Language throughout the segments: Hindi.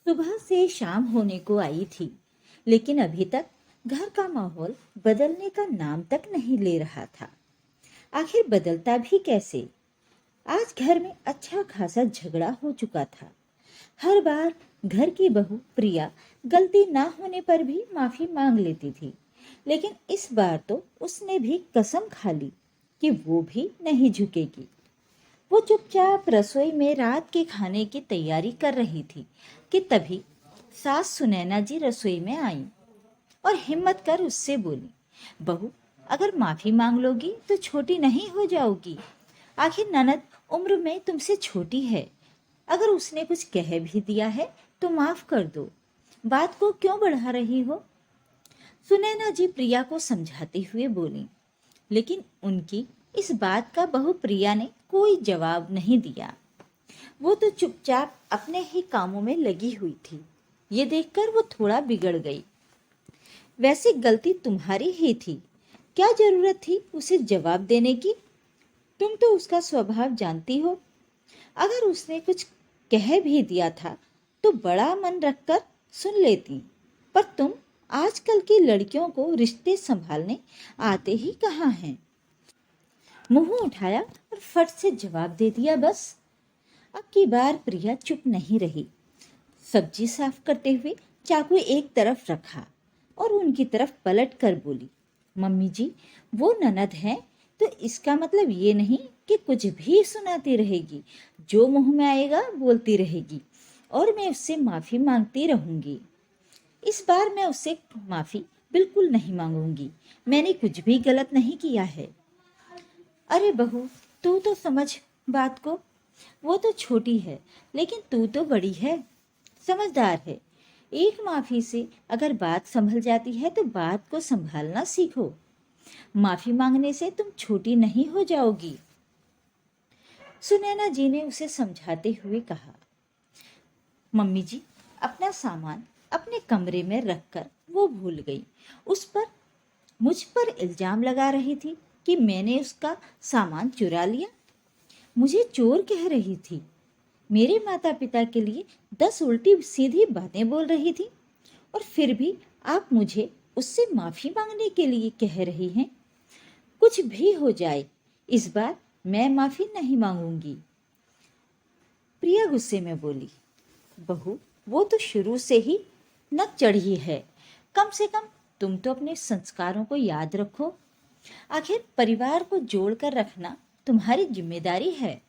सुबह से शाम होने को आई थी, लेकिन अभी तक घर का माहौल बदलने का नाम तक नहीं ले रहा था। आखिर बदलता भी कैसे? आज घर में अच्छा खासा झगड़ा हो चुका था। हर बार घर की बहू प्रिया गलती ना होने पर भी माफी मांग लेती थी, लेकिन इस बार तो उसने भी कसम खा ली कि वो भी नहीं झुकेगी। वो चुपचाप रसोई में रात के खाने की तैयारी कर रही थी कि तभी सास सुनैना जी रसोई में आईं और हिम्मत कर उससे बोली, बहू, अगर माफी मांग लोगी तो छोटी नहीं हो जाओगी। आखिर ननद उम्र में तुमसे छोटी है। अगर उसने कुछ कह भी दिया है तो माफ कर दो। बात को क्यों बढ़ा रही हो? सुनैना जी प्रिया को समझाते हुए बोली, लेकिन उनकी इस बात का बहू प्रिया ने कोई जवाब नहीं दिया। वो तो चुपचाप अपने ही कामों में लगी हुई थी। ये देखकर वो थोड़ा बिगड़ गई। वैसे गलती तुम्हारी ही थी, क्या जरूरत थी उसे जवाब देने की? तुम तो उसका स्वभाव जानती हो। अगर उसने कुछ कह भी दिया था तो बड़ा मन रखकर सुन लेती, पर तुम आजकल की लड़कियों को रिश्ते संभालने आते ही कहाँ हैं? मुंह उठाया और फट से जवाब दे दिया बस। अब की बार प्रिया चुप नहीं रही। सब्जी साफ करते हुए चाकू एक तरफ रखा और उनकी तरफ पलट कर बोली, मम्मी जी, वो ननद है तो इसका मतलब ये नहीं कि कुछ भी सुनाती रहेगी। जो मुंह में आएगा बोलती रहेगी और मैं उससे माफी मांगती रहूंगी। इस बार मैं उससे माफी बिल्कुल नहीं मांगूंगी। मैंने कुछ भी गलत नहीं किया है। अरे बहू, तू तो समझ बात को। वो तो छोटी है, लेकिन तू तो बड़ी है, समझदार है। एक माफी से अगर बात संभल जाती है तो बात को संभालना सीखो। माफी मांगने से तुम छोटी नहीं हो जाओगी। सुनैना जी ने उसे समझाते हुए कहा, मम्मी जी, अपना सामान अपने कमरे में रखकर वो भूल गई। मुझ पर इल्जाम लगा रही थी कि मैंने उसका सामान चुरा लिया। मुझे चोर कह रही थी। मेरे माता पिता के लिए 10 उल्टी सीधी बातें बोल रही थी, और फिर भी आप मुझे उससे माफी मांगने के लिए कह रही हैं। कुछ भी हो जाए, इस बार मैं माफी नहीं मांगूंगी। प्रिया गुस्से में बोली, बहू, वो तो शुरू से ही नक चढ़ी है। कम से कम तुम तो अपने संस्कारों को याद रखो। आखिर परिवार को जोड़कर रखना तुम्हारी जिम्मेदारी है।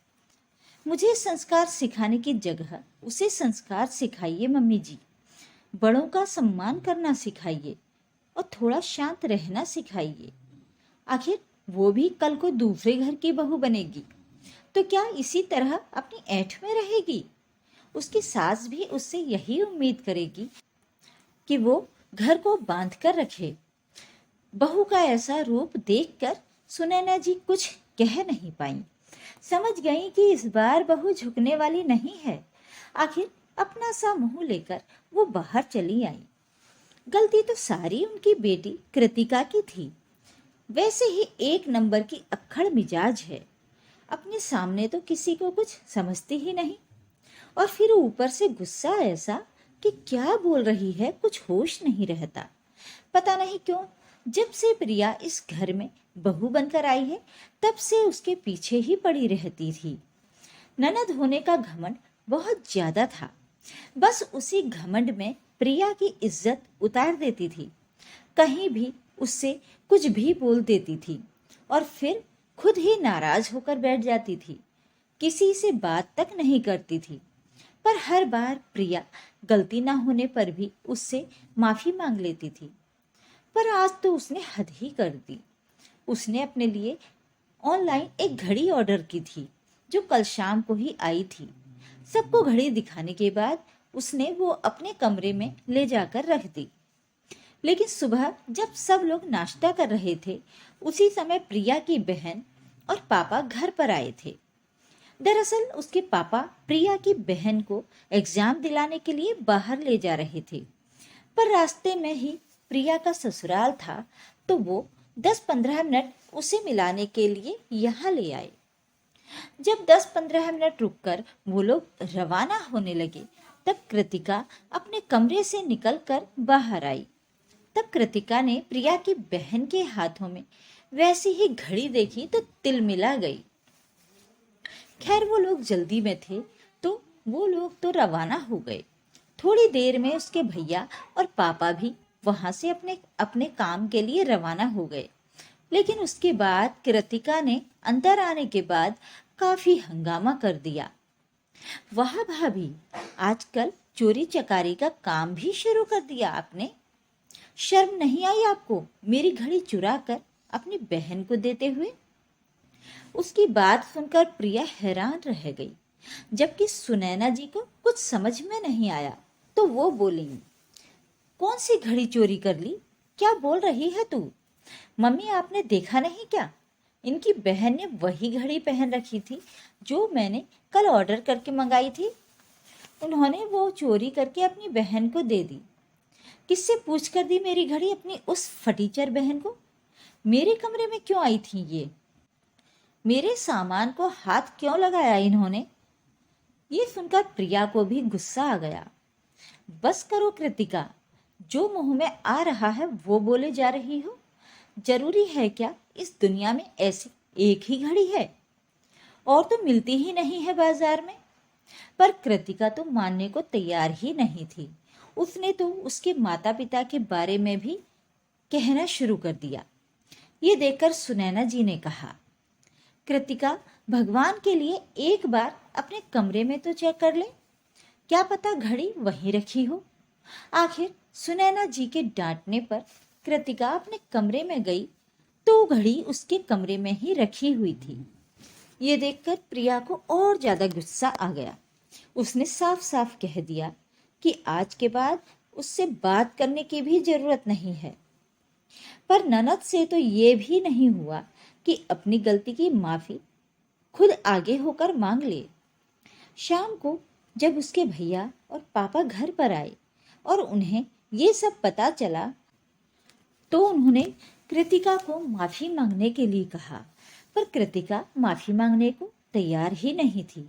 मुझे संस्कार सिखाने की जगह उसे संस्कार सिखाइए मम्मी जी। बड़ों का सम्मान करना सिखाइए और थोड़ा शांत रहना सिखाइए। आखिर वो भी कल को दूसरे घर की बहू बनेगी तो क्या इसी तरह अपनी ऐठ में रहेगी? उसकी सास भी उससे यही उम्मीद करेगी कि वो घर को बांध कर रखे। बहू का ऐसा रूप देखकर सुनैना जी कुछ कह नहीं पाई। समझ गई कि इस बार बहू झुकने वाली नहीं है। आखिर अपना सा मुंह लेकर वो बाहर चली आई। गलती तो सारी उनकी बेटी कृतिका की थी। वैसे ही एक नंबर की अक्खड़ मिजाज है। अपने सामने तो किसी को कुछ समझती ही नहीं, और फिर ऊपर से गुस्सा ऐसा कि क्या बोल रही है कुछ होश नहीं रहता। पता नहीं क्यों जब से प्रिया इस घर में बहू बनकर आई है तब से उसके पीछे ही पड़ी रहती थी। ननद होने का घमंड बहुत ज्यादा था। बस उसी घमंड में प्रिया की इज्जत उतार देती थी। कहीं भी उससे कुछ भी बोल देती थी और फिर खुद ही नाराज होकर बैठ जाती थी। किसी से बात तक नहीं करती थी। पर हर बार प्रिया गलती ना होने पर भी उससे माफी मांग लेती थी। पर आज तो उसने हद ही कर दी। उसने अपने लिए ऑनलाइन एक घड़ी ऑर्डर की थी जो कल शाम को ही आई थी। सबको घड़ी दिखाने के बाद उसने वो अपने कमरे में ले जाकर रख दी। लेकिन सुबह जब सब लोग नाश्ता कर रहे थे उसी समय प्रिया की बहन और पापा घर पर आए थे। दरअसल उसके पापा प्रिया की बहन को एग्जाम दिलाने के लिए बाहर ले जा रहे थे, पर रास्ते में ही प्रिया का ससुराल था तो वो 10-15 मिनट उसे मिलाने के लिए यहाँ ले आए। जब 10-15 मिनट रुककर वो लोग रवाना होने लगे तब कृतिका अपने कमरे से निकलकर बाहर आई। तब कृतिका ने प्रिया की बहन के हाथों में वैसी ही घड़ी देखी तो तिल मिला गई। खैर वो लोग जल्दी में थे तो वो लोग तो रवाना हो गए। थोड़ी देर में उसके भैया और पापा भी वहां से अपने अपने काम के लिए रवाना हो गए। लेकिन उसके बाद कृतिका ने अंदर आने के बाद काफी हंगामा कर दिया। वाह भाभी, आजकल चोरी चकारी का काम भी शुरू कर दिया आपने। शर्म नहीं आई आपको मेरी घड़ी चुरा कर अपनी बहन को देते हुए। उसकी बात सुनकर प्रिया हैरान रह गई, जबकि सुनैना जी को कुछ समझ में नहीं आया। तो वो बोली, कौन सी घड़ी चोरी कर ली? क्या बोल रही है तू? मम्मी आपने देखा नहीं क्या? इनकी बहन ने वही घड़ी पहन रखी थी जो मैंने कल ऑर्डर करके मंगाई थी। उन्होंने वो चोरी करके अपनी बहन को दे दी। किससे पूछ कर दी मेरी घड़ी अपनी उस फटीचर बहन को? मेरे कमरे में क्यों आई थी ये? मेरे सामान को हाथ क्यों लगाया इन्होंने? ये सुनकर प्रिया को भी गुस्सा आ गया। बस करो कृतिका, जो मुंह में आ रहा है वो बोले जा रही हो। जरूरी है क्या इस दुनिया में ऐसी एक ही घड़ी है? और तो मिलती ही नहीं है बाजार में। पर कृतिका तो मानने को तैयार ही नहीं थी। उसने तो उसके माता पिता के बारे में भी कहना शुरू कर दिया। ये देखकर सुनैना जी ने कहा, कृतिका, भगवान के लिए एक बार अपने कमरे में तो चेक कर ले, क्या पता घड़ी वहीं रखी हो। आखिर सुनैना जी के डांटने पर कृतिका अपने कमरे में गई तो घड़ी उसके कमरे में ही रखी हुई थी। ये देखकर प्रिया को और ज्यादा गुस्सा आ गया। उसने साफ साफ कह दिया कि आज के बाद उससे बात करने की भी जरूरत नहीं है। पर ननद से तो ये भी नहीं हुआ कि अपनी गलती की माफी खुद आगे होकर मांग ले। शाम को जब उसके भैया और पापा घर पर आए और उन्हें ये सब पता चला तो उन्होंने कृतिका को माफी मांगने के लिए कहा। पर कृतिका माफी मांगने को तैयार ही नहीं थी।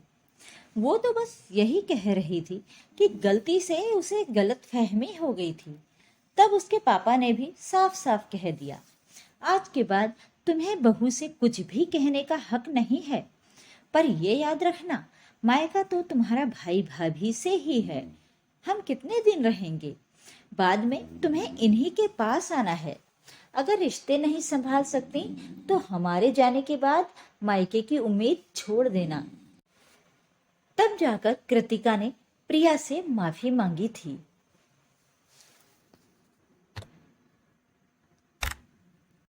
वो तो बस यही कह रही थी कि गलती से उसे गलतफहमी हो गई थी। तब उसके पापा ने भी साफ साफ कह दिया, आज के बाद तुम्हें बहू से कुछ भी कहने का हक नहीं है। पर ये याद रखना, मायका तो तुम्हारा भाई भाभी से ही है। हम कितने दिन रहेंगे? बाद में तुम्हें इन्हीं के पास आना है। अगर रिश्ते नहीं संभाल सकती तो हमारे जाने के बाद मायके की उम्मीद छोड़ देना। तब जाकर कृतिका ने प्रिया से माफी मांगी थी।